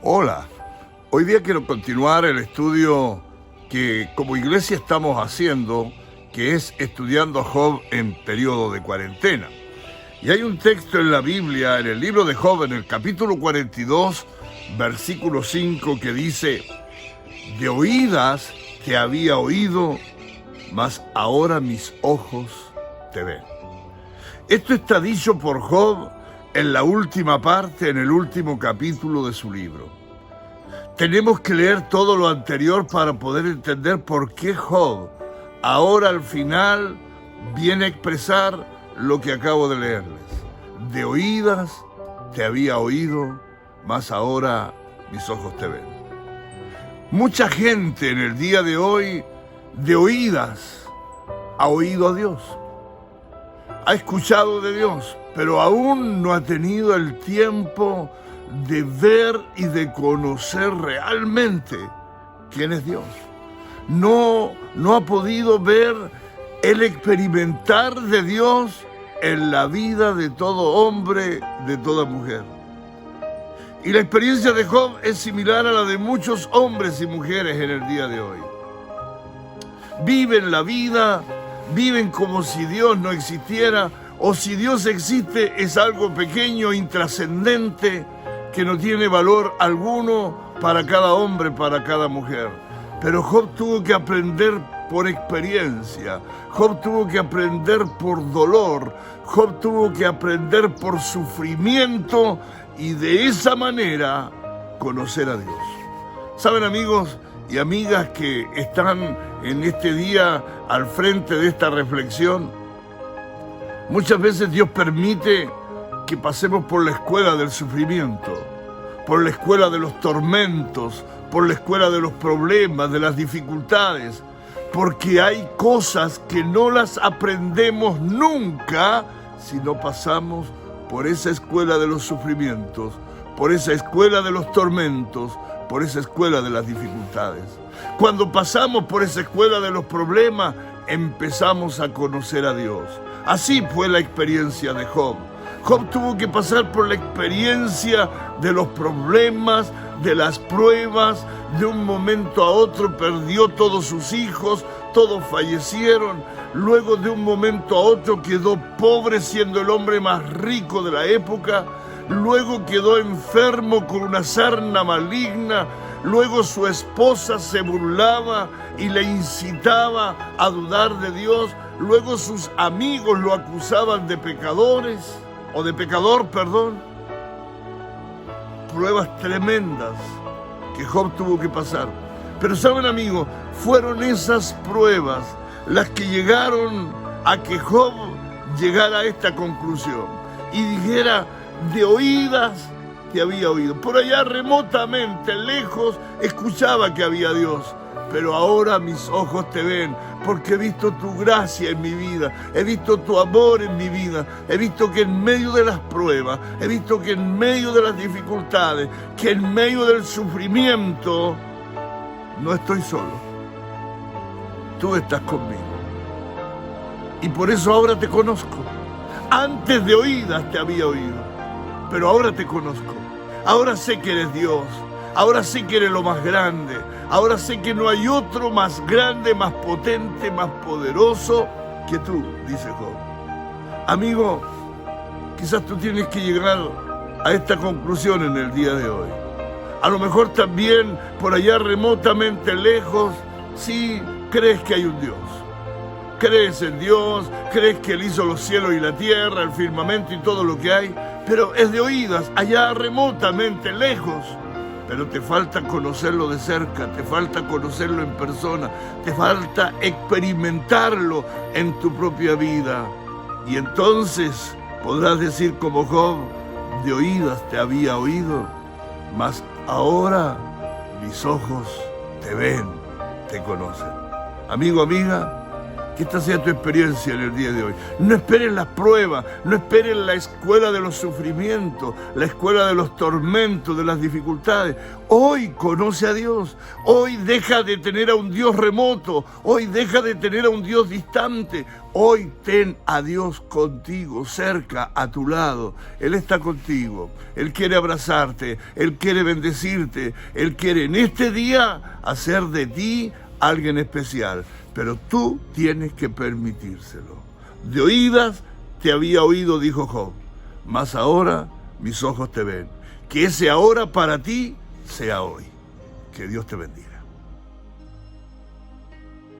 Hola, hoy día quiero continuar el estudio que como iglesia estamos haciendo, que es estudiando a Job en periodo de cuarentena. Y hay un texto en la Biblia, en el libro de Job, en el capítulo 42, versículo 5, que dice: de oídas te había oído, mas ahora mis ojos te ven. Esto está dicho por Job en la última parte, en el último capítulo de su libro. Tenemos que leer todo lo anterior para poder entender por qué Job ahora al final viene a expresar lo que acabo de leerles. De oídas te había oído, mas ahora mis ojos te ven. Mucha gente en el día de hoy, de oídas, ha oído a Dios, ha escuchado de Dios, pero aún no ha tenido el tiempo de ver y de conocer realmente quién es Dios. No ha podido ver el experimentar de Dios en la vida de todo hombre, de toda mujer. Y la experiencia de Job es similar a la de muchos hombres y mujeres en el día de hoy. Viven la vida, viven como si Dios no existiera, o si Dios existe es algo pequeño, intrascendente, que no tiene valor alguno para cada hombre, para cada mujer. Pero Job tuvo que aprender por experiencia, Job tuvo que aprender por dolor, Job tuvo que aprender por sufrimiento y de esa manera conocer a Dios. ¿Saben, amigos y amigas que están en este día al frente de esta reflexión? Muchas veces Dios permite que pasemos por la escuela del sufrimiento, por la escuela de los tormentos, por la escuela de los problemas, de las dificultades, porque hay cosas que no las aprendemos nunca si no pasamos por esa escuela de los sufrimientos, por esa escuela de los tormentos, por esa escuela de las dificultades. Cuando pasamos por esa escuela de los problemas, empezamos a conocer a Dios. Así fue la experiencia de Job. Job tuvo que pasar por la experiencia de los problemas, de las pruebas. De un momento a otro perdió todos sus hijos, todos fallecieron. Luego de un momento a otro quedó pobre siendo el hombre más rico de la época. Luego quedó enfermo con una sarna maligna. Luego su esposa se burlaba y le incitaba a dudar de Dios. Luego sus amigos lo acusaban de pecador. Pruebas tremendas que Job tuvo que pasar. Pero saben, amigos, fueron esas pruebas las que llegaron a que Job llegara a esta conclusión y dijera: de oídas te había oído. Por allá remotamente, lejos, escuchaba que había Dios. Pero ahora mis ojos te ven, porque he visto tu gracia en mi vida, he visto tu amor en mi vida, he visto que en medio de las pruebas, he visto que en medio de las dificultades, que en medio del sufrimiento, no estoy solo. Tú estás conmigo. Y por eso ahora te conozco. Antes de oídas te había oído, pero ahora te conozco. Ahora sé que eres Dios. Ahora sé que eres lo más grande. Ahora sé que no hay otro más grande, más potente, más poderoso que tú, dice Job. Amigo, quizás tú tienes que llegar a esta conclusión en el día de hoy. A lo mejor también por allá remotamente lejos, sí crees que hay un Dios. Crees en Dios, crees que Él hizo los cielos y la tierra, el firmamento y todo lo que hay, pero es de oídas, allá remotamente lejos. Pero te falta conocerlo de cerca, te falta conocerlo en persona, te falta experimentarlo en tu propia vida. Y entonces podrás decir como Job: de oídas te había oído, mas ahora mis ojos te ven, te conocen. Amigo, amiga, Que esta sea tu experiencia en el día de hoy. No esperes las pruebas, no esperes la escuela de los sufrimientos, la escuela de los tormentos, de las dificultades. Hoy conoce a Dios, hoy deja de tener a un Dios remoto, hoy deja de tener a un Dios distante, hoy ten a Dios contigo, cerca, a tu lado. Él está contigo, Él quiere abrazarte, Él quiere bendecirte, Él quiere en este día hacer de ti alguien especial, pero tú tienes que permitírselo. De oídas te había oído, dijo Job, mas ahora mis ojos te ven. Que ese ahora para ti sea hoy. Que Dios te bendiga.